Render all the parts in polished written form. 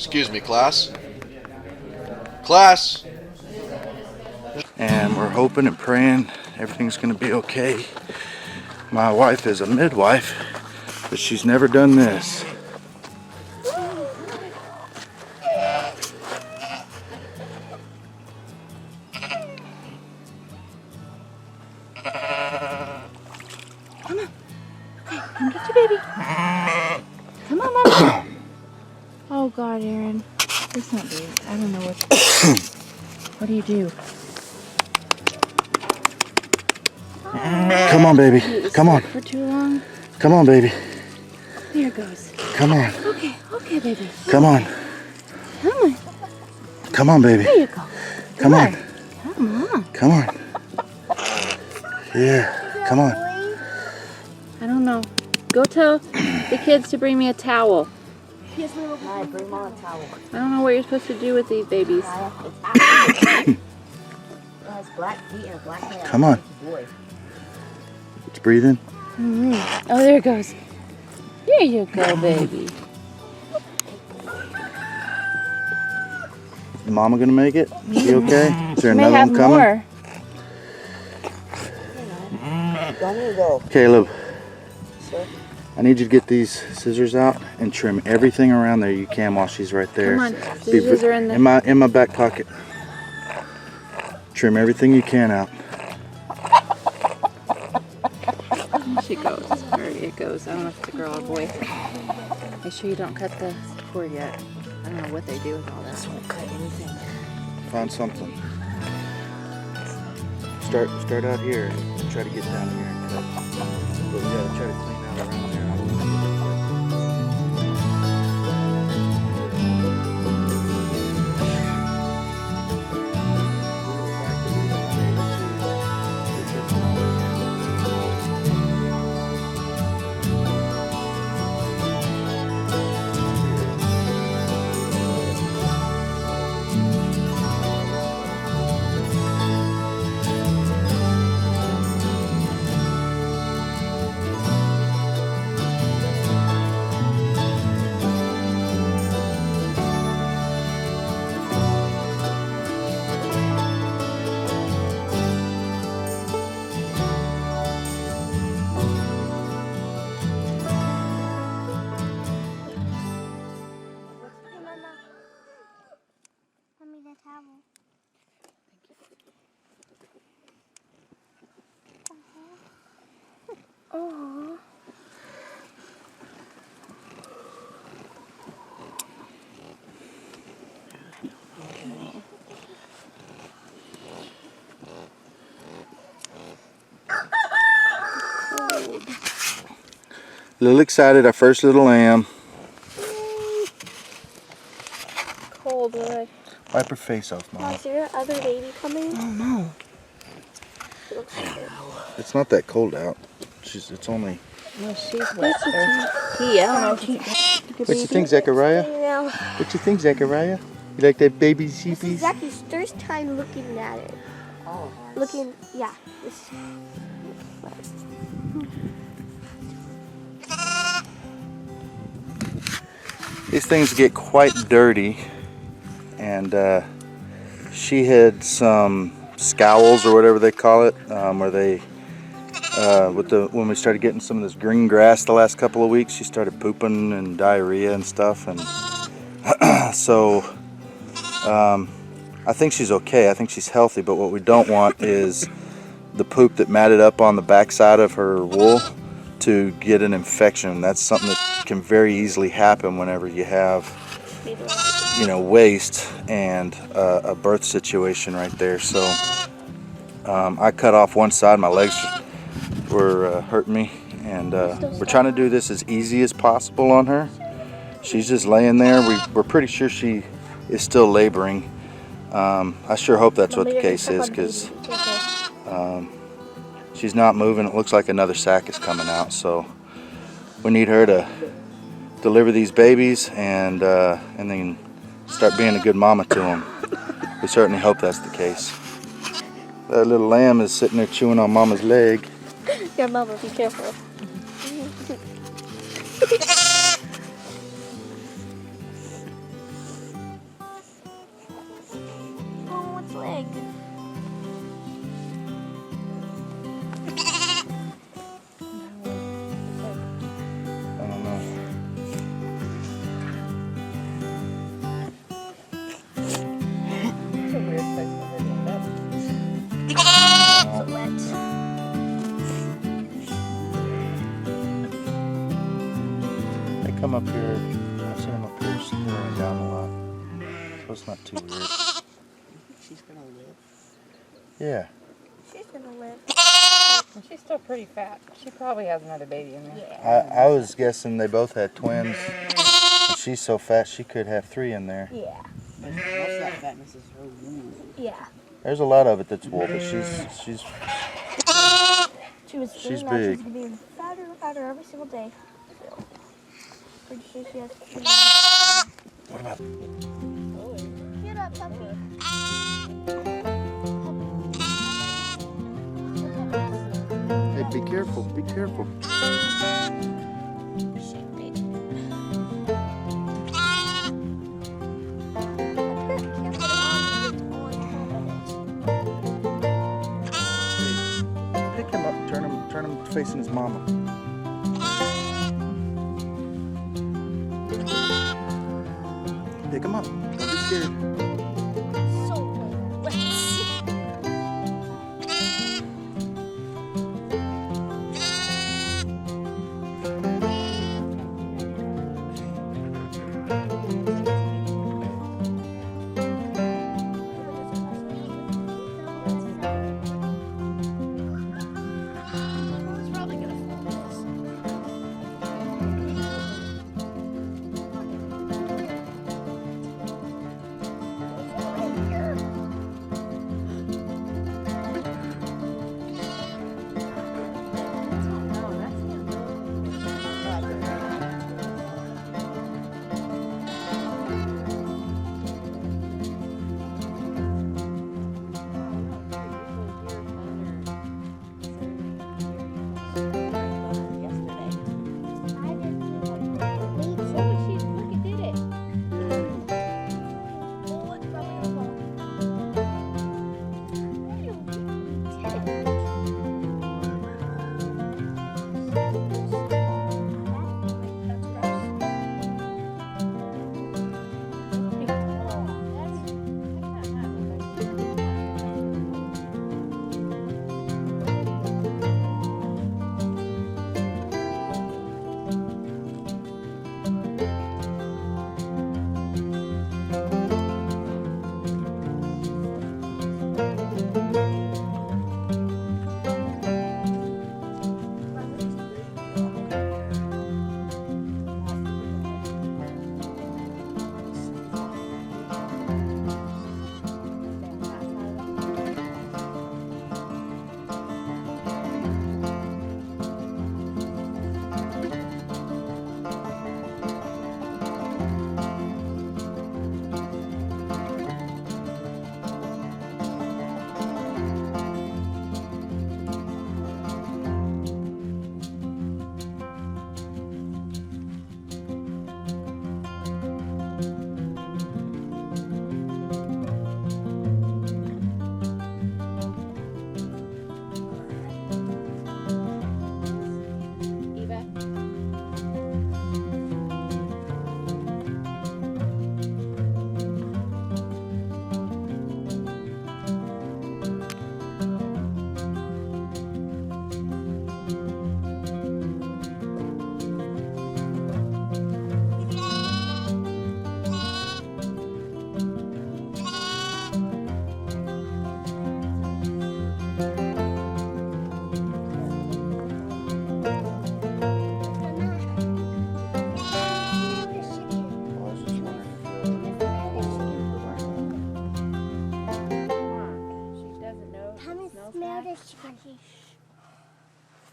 Excuse me, class. Class. And we're hoping and praying everything's going to be okay. My wife is a midwife, but she's never done this. Come on. Okay, come get your baby. Come on, Mama. Oh, God, Aaron. It's not big. I don't know what. What do you do? Come on, baby. Come on. For too long? Come on, baby. There it goes. Come on. Okay, baby. Come on. Come on. Come on, baby. There you go. Come on. Come on. Come on. Yeah. Come on. I don't know. Go tell the kids to bring me a towel. Yes, Mama. Bring Mom a towel. I don't know what you're supposed to do with these babies. It has black feet and a black hair. Come on. Boy. It's breathing. Oh, there it goes. There you go, baby. Is Mama gonna make it? She okay? Is there May another have one coming? more. Caleb, Sir? I need you to get these scissors out and trim everything around there you can while she's right there. Come on, scissors are in the... in my back pocket. Trim everything you can out. She goes, or it goes. I don't know if it's a girl or boy. Make sure you don't cut the cord yet. I don't know what they do with all that. Won't cut anything. Find something. Start out here and try to get down here and cut. But we gotta try to clean out around there. I don't want to get this way. Oh. A little excited, our first little lamb. Cold, boy. Wipe her face off, Mom. Is there another baby coming? Oh, no. It's not that cold out. It's only... Well, she's wet. Yeah. What you think, Zechariah? What you think, Zechariah? You like that baby This sheepies? is Zacky's first time looking at it. Oh. Looking, yeah. This. These things get quite dirty, and she had some scowls or whatever they call it, where they, when we started getting some of this green grass the last couple of weeks, she started pooping and diarrhea and stuff, and so I think she's okay. I think she's healthy, but what we don't want is the poop that matted up on the backside of her wool to get an infection. That's something that can very easily happen whenever you have, waste and a birth situation right there. So I cut off one side. My legs were hurting me, and we're trying to do this as easy as possible on her. She's just laying there. We're pretty sure she is still laboring. I sure hope that's what the case is, because she's not moving. It looks like another sac is coming out, so we need her to deliver these babies and then start being a good mama to them. We certainly hope that's the case. That little lamb is sitting there chewing on Mama's leg. Your mama, be careful. come up here. I've seen them up here slowing down a lot. So it's not too weird. She's gonna live. Yeah. She's gonna live. She's still pretty fat. She probably has another baby in there. Yeah. I was guessing they both had twins. And she's so fat she could have 3 in there. Yeah. Most of that fatness is her wound. Yeah. There's a lot of it that's wool, but she's She was She's now big. She's getting fatter and fatter every single day. So, pretty sure she has. what about Get up, puppy. hey, be careful, be careful. Pick him up, turn him facing his mama. Pick him up. Don't be scared. So wet. It's probably gonna fall.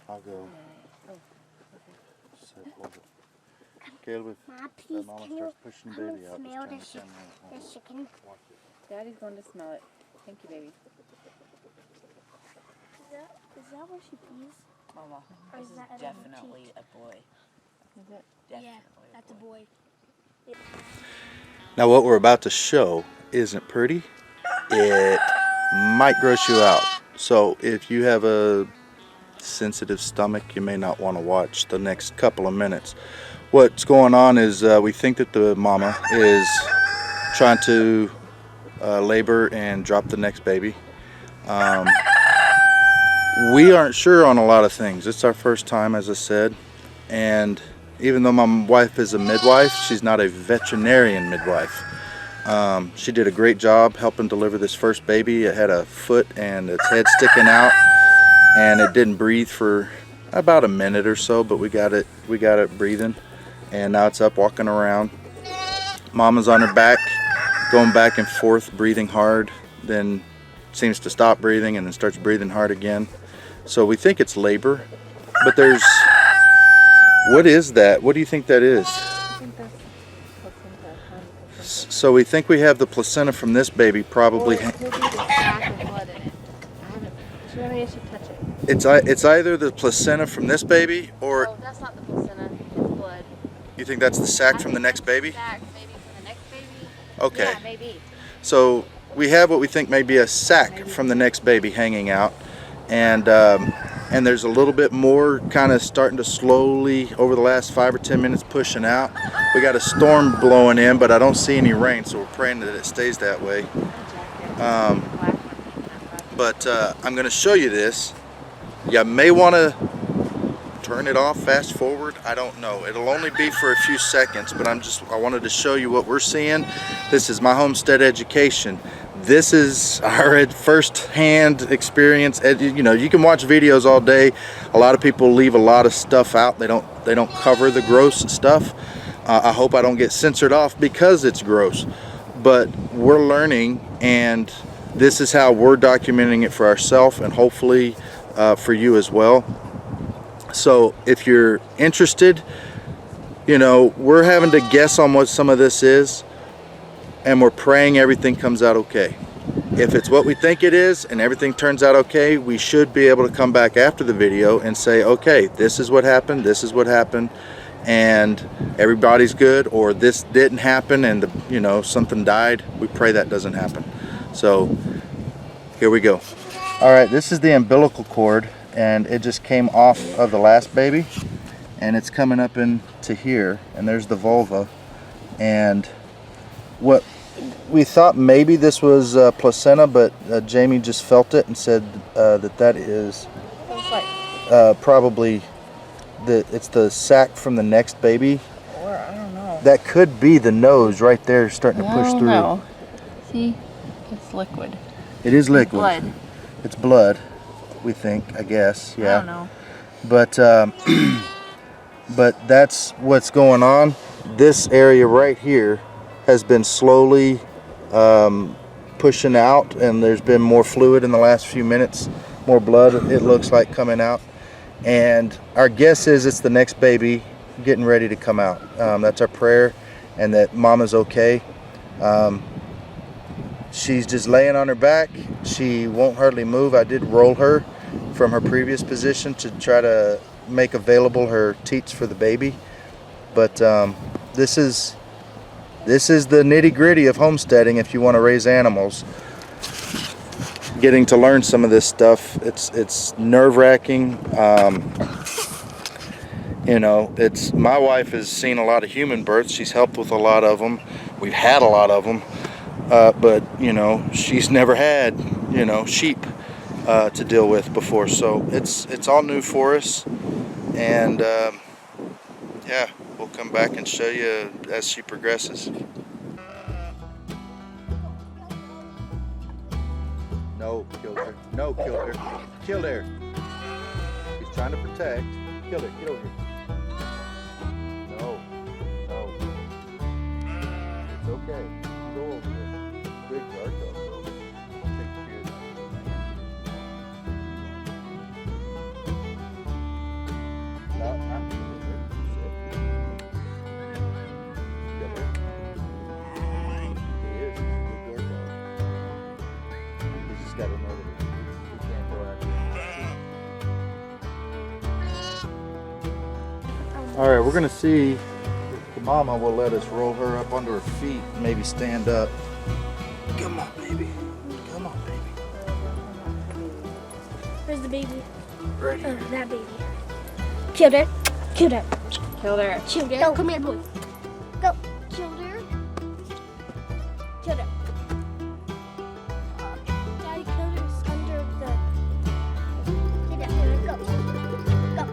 I'll go. Caleb, Ma, if please, Mama can you starts pushing come and baby out, smell just the turn the camera. chicken? Daddy's going to smell it. Thank you, baby. Is that where she pees? Mama, Or this is is that another definitely cheek? a boy. Is it? Definitely That's a boy. Now what we're about to show isn't pretty. It might gross you out. So if you have a sensitive stomach, you may not want to watch the next couple of minutes. What's going on is we think that the mama is trying to labor and drop the next baby. We aren't sure on a lot of things. It's our first time, as I said, and even though my wife is a midwife, she's not a veterinarian midwife. She did a great job helping deliver this first baby. It had a foot and its head sticking out, and it didn't breathe for about a minute or so, but we got it breathing, and now it's up walking around. Mama's on her back, going back and forth, breathing hard, then seems to stop breathing and then starts breathing hard again. So we think it's labor, but there's, what is that? What do you think that is? I think that's placenta. So we think we have the placenta from this baby probably. Or it could be the sac of blood in it. I haven't. Maybe I should touch it. It's either the placenta from this baby or. Oh, that's not the placenta. It's blood. You think that's the sac from the next baby? Sac, maybe from the next baby. Okay. Yeah, maybe. So we have what we think may be a sac from the next baby hanging out, and there's a little bit more kind of starting to slowly over the last 5 or 10 minutes pushing out. We got a storm blowing in, but I don't see any rain, so we're praying that it stays that way. But I'm going to show you this. You may want to turn it off, fast forward, I don't know. It'll only be for a few seconds, but I wanted to show you what we're seeing. This is My Homestead Education. This is our first-hand experience. You know, you can watch videos all day. A lot of people leave a lot of stuff out. They don't cover the gross stuff. I hope I don't get censored off because it's gross. But we're learning, and this is how we're documenting it for ourselves, and hopefully for you as well. So if you're interested, you know, we're having to guess on what some of this is, and we're praying everything comes out okay. If it's what we think it is and everything turns out okay, we should be able to come back after the video and say, okay, this is what happened, and everybody's good, or this didn't happen and you know, something died. We pray that doesn't happen. So here we go. All right, this is the umbilical cord, and it just came off of the last baby, and it's coming up into here, and there's the vulva. And what we thought maybe this was placenta, but Jamie just felt it and said that is probably it's the sac from the next baby. Or I don't know. That could be the nose right there starting to push through. No. See, it's liquid. It is liquid. Blood. It's blood, we think, I guess. Yeah. I don't know. But but that's what's going on. This area right here has been slowly pushing out, and there's been more fluid in the last few minutes, more blood, it looks like, coming out. And our guess is it's the next baby getting ready to come out. That's our prayer, and that Mama's okay. She's just laying on her back. She won't hardly move. I did roll her from her previous position to try to make available her teats for the baby. But this is the nitty-gritty of homesteading if you want to raise animals. Getting to learn some of this stuff, it's nerve-wracking. You know, my wife has seen a lot of human births. She's helped with a lot of them. We've had a lot of them. But you know, she's never had, you know, sheep to deal with before, so it's all new for us. And yeah, we'll come back and show you as she progresses. No, killed her. No, killed her. Killed her. He's trying to protect. Killed her. Get over here. No. No. It's okay. Go over there. Big dark dog. Take care of that. No, I'm killing her. Kill her. He is. He's a good dog. He's just got to know that we can't go after him. All right, we're gonna see if the mama will let us roll her up onto her feet, maybe stand up. Come on, baby. Come on, baby. Where's the baby? Right Oh, here. that baby. Killed her. Killed her. Killed her. Killed her. Go, come here, boy. Go. Killed her. Killed her. Daddy killed her under the. Get that. Go. Go.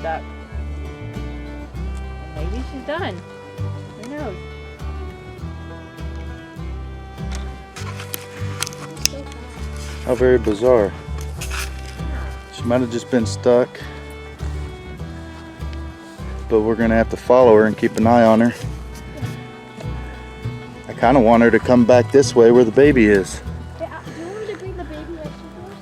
stuck. Maybe she's done. Who knows? How very bizarre. She might have just been stuck. But we're gonna have to follow her and keep an eye on her. I kind of want her to come back this way where the baby is. Yeah, do you want me to bring the baby next to yours?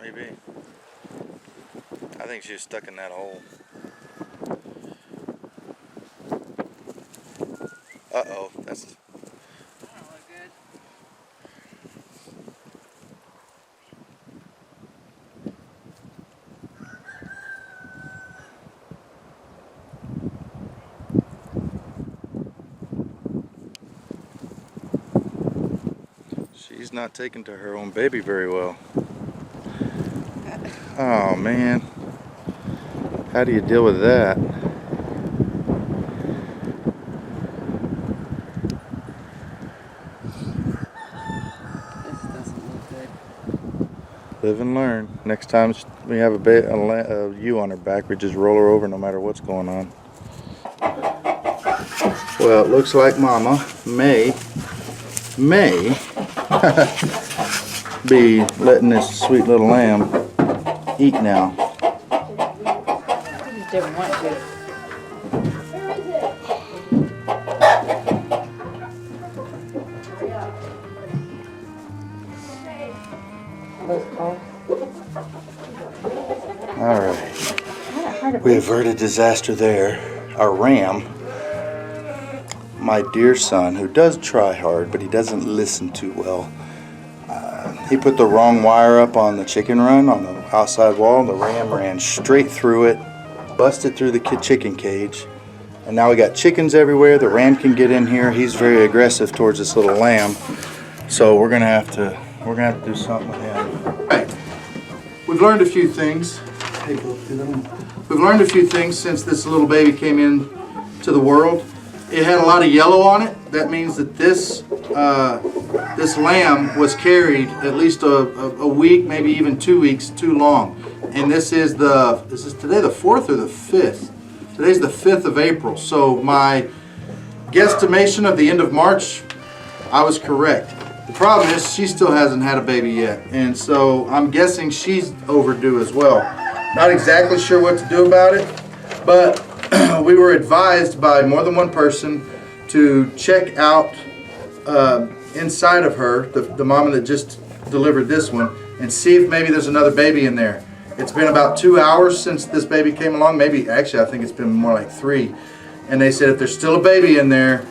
Maybe. I think she was stuck in that hole. Uh-oh, that's... That don't look good. She's not taking to her own baby very well. Oh man, how do you deal with that? This doesn't look good. Live and learn. Next time we have a ewe on her back, we just roll her over no matter what's going on. Well, it looks like Mama may be letting this sweet little lamb eat now. I just didn't want to. All right. We averted disaster there. Our ram, my dear son, who does try hard, but he doesn't listen too well. He put the wrong wire up on the chicken run on the outside wall. The ram ran straight through it, busted through the chicken cage, and now we got chickens everywhere. The ram can get in here. He's very aggressive towards this little lamb, so we're gonna have to do something with him. Right. We've learned a few things. We've learned a few things since this little baby came in to the world. It had a lot of yellow on it. That means that this lamb was carried at least a week, maybe even 2 weeks too long. And this is today the 4th or the 5th? Today's the 5th of April. So my guesstimation of the end of March, I was correct. The problem is she still hasn't had a baby yet. And so I'm guessing she's overdue as well. Not exactly sure what to do about it, but we were advised by more than one person to check out inside of her, the mama that just delivered this one, and see if maybe there's another baby in there. It's been about 2 hours since this baby came along. Maybe, actually, I think it's been more like 3. And they said if there's still a baby in there,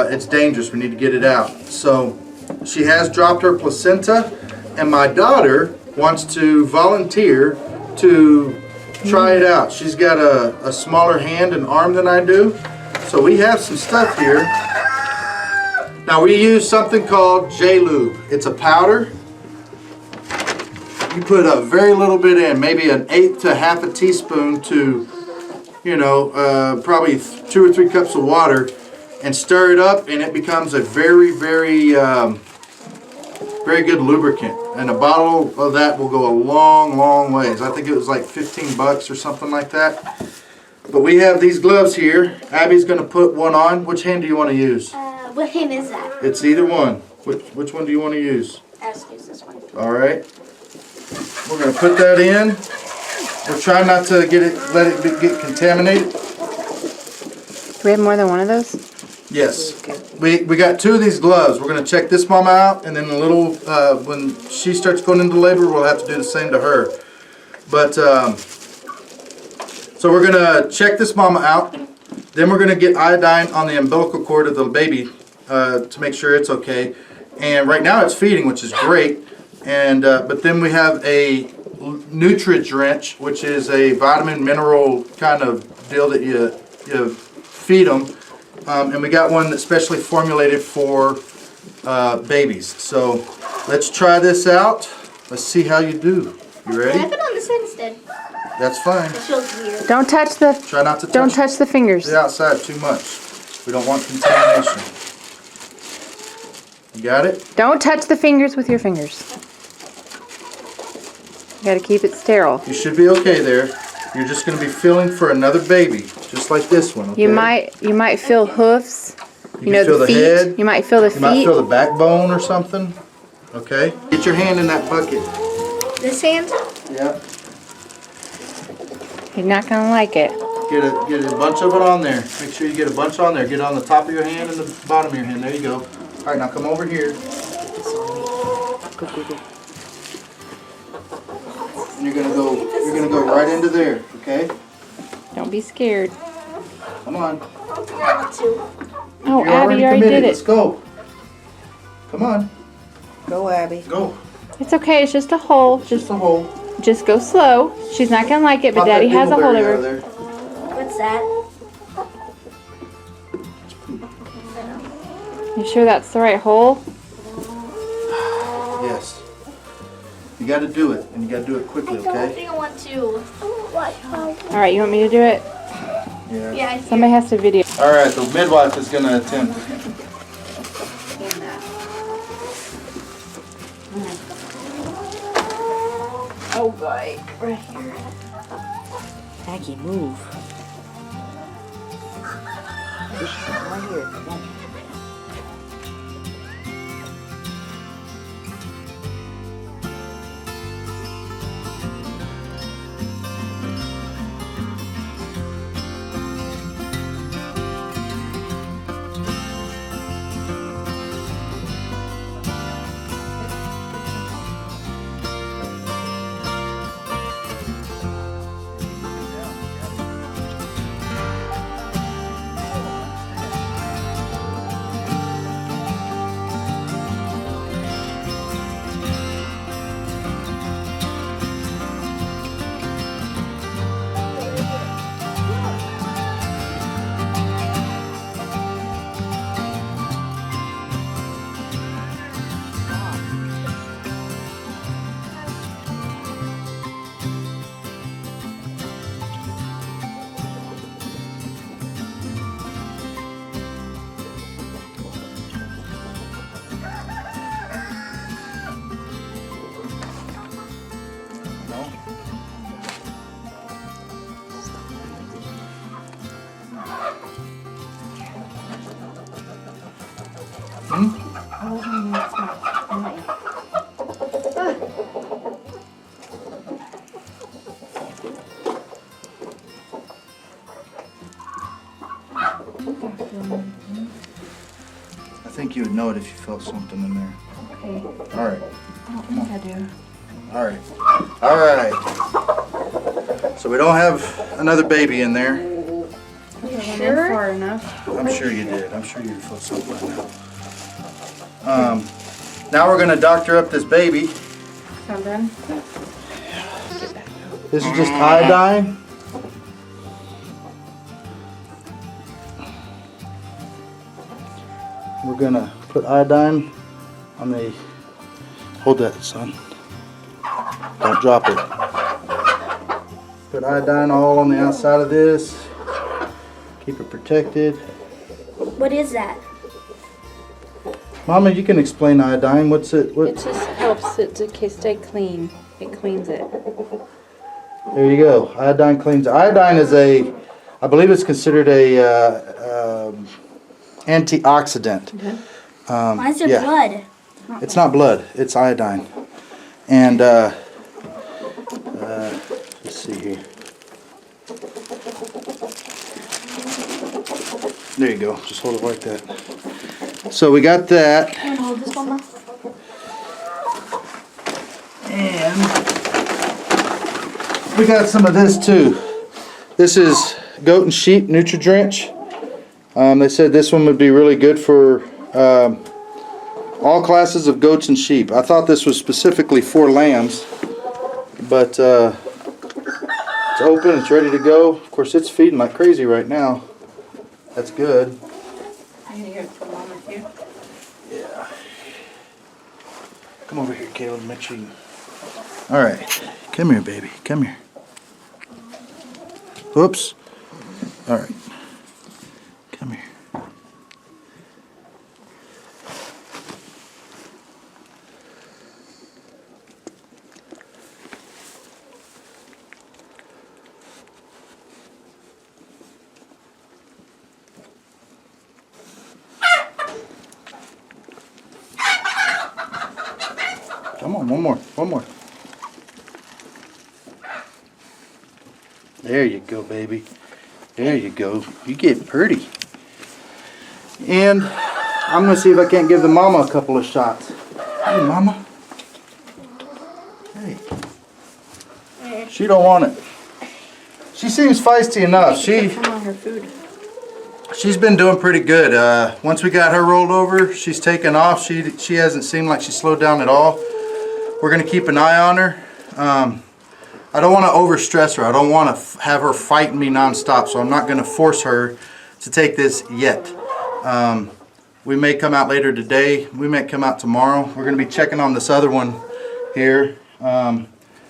it's dangerous. We need to get it out. So she has dropped her placenta, and my daughter wants to volunteer to try it out. She's got a smaller hand and arm than I do. So we have some stuff here. Now we use something called J-Lube. It's a powder. You put a very little bit in, maybe an 1/8 to half a teaspoon to, probably 2 or 3 cups of water, and stir it up, and it becomes a very, very, very good lubricant. And a bottle of that will go a long, long ways. I think it was like 15 bucks or something like that. But we have these gloves here. Abby's going to put one on. Which hand do you want to use? What hand is that? It's either one. Which one do you want to use? Let's use this one. All right. We're going to put that in. We're trying not to let it get contaminated. Do we have more than one of those? Yes. We got 2 of these gloves. We're going to check this mama out, and then when she starts going into labor, we'll have to do the same to her. But so we're going to check this mama out. Then we're going to get iodine on the umbilical cord of the baby to make sure it's okay. And right now it's feeding, which is great. And but then we have a Nutri-Drench, which is a vitamin mineral kind of deal that you feed them. And we got one that's specially formulated for babies. So let's try this out. Let's see how you do. You ready? Can I put it on this side instead? That's fine. It feels weird. Don't touch the. Try not to Don't touch the fingers. the outside too much. We don't want contamination. You got it? Don't touch the fingers with your fingers. You gotta keep it sterile. You should be okay there. You're just going to be feeling for another baby, just like this one. Okay? You might feel hoofs. You know, can feel the the feet. head. You might feel the You might feet. feel the backbone or something. Okay. Get your hand in that bucket. This hand? Yeah. You're not gonna like it. Get a bunch of it on there. Make sure you get a bunch on there. Get it on the top of your hand and the bottom of your hand. There you go. All right, now come over here. And you're gonna go right into there. Okay. Don't be scared. Come on. Oh, You're Abby, you already committed. did Let's it. go. Come on. Go, Abby. Go. It's okay. It's just a hole. Just a hole. Just go slow. She's not gonna like it, but Pop that Daddy has a hold of dingleberry out her. there. What's that? You sure that's the right hole? Yes. You got to do it, and you got to do it quickly, I don't okay? think I want to. What? All right, you want me to do it? Yeah. Yeah, I see. Somebody has to video. All right, the midwife is going to attempt. Oh boy, right here. Aggie, move. Right here. I think you would know it if you felt something in there. Okay. All right. I don't think I do. All right. All right. So we don't have another baby in there. Sure. Far enough. I'm sure you did. I'm sure you felt something by now. Now we're going to doctor up this baby. So I'm done. This is just iodine. We're going to put iodine on the... Hold that, son. Don't drop it. Put iodine all on the outside of this. Keep it protected. What is that? Mama, you can explain iodine. What's it? It just helps it to stay clean. It cleans it. There you go. Iodine cleans. Iodine is a, I believe it's considered a antioxidant. Why is there yeah. blood? It's not blood. It's iodine. And let's see here. There you go. Just hold it like that. So we got that. Can I hold this one, Mom? And we got some of this too. This is goat and sheep Nutri-Drench. They said this one would be really good for all classes of goats and sheep. I thought this was specifically for lambs, but it's open, it's ready to go. Of course, it's feeding like crazy right now. That's good. I need to go to Mom with you. Yeah. Come over here, Caleb, make sure you... Alright, come here, baby, come here. Whoops. Alright. Come here. Come on, one more. There you go, baby. There you go. You get pretty. And I'm going to see if I can't give the mama a couple of shots. Hey, mama. Hey. She don't want it. She seems feisty enough. Come on her food. She's been doing pretty good. Once we got her rolled over, she's taken off. She hasn't seemed like she slowed down at all. We're going to keep an eye on her. I don't want to overstress her. I don't want to have her fighting me nonstop, so I'm not going to force her to take this yet. We may come out later today. We may come out tomorrow. We're going to be checking on this other one here.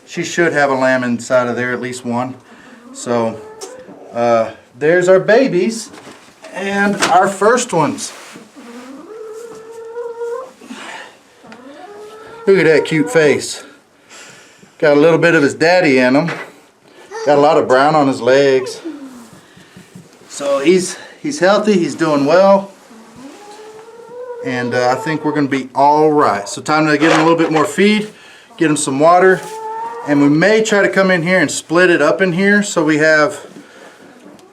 She should have a lamb inside of there, at least one. So there's our babies and our first ones. Look at that cute face. Got a little bit of his daddy in him. Got a lot of brown on his legs. So he's healthy, he's doing well. And I think we're going to be all right. So time to get him a little bit more feed, get him some water. And we may try to come in here and split it up in here so we have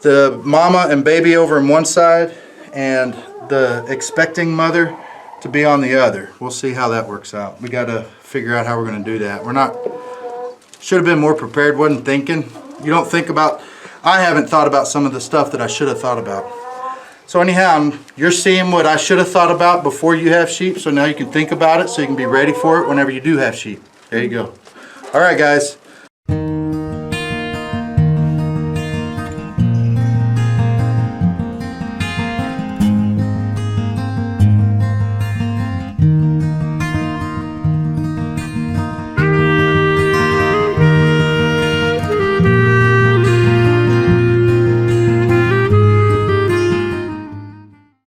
the mama and baby over on one side and the expecting mother to be on the other. We'll see how that works out. We got to figure out how we're going to do that. Should have been more prepared, wasn't thinking. You don't think about, I haven't thought about some of the stuff that I should have thought about. So anyhow, you're seeing what I should have thought about before you have sheep, so now you can think about it so you can be ready for it whenever you do have sheep. There you go. All right, guys.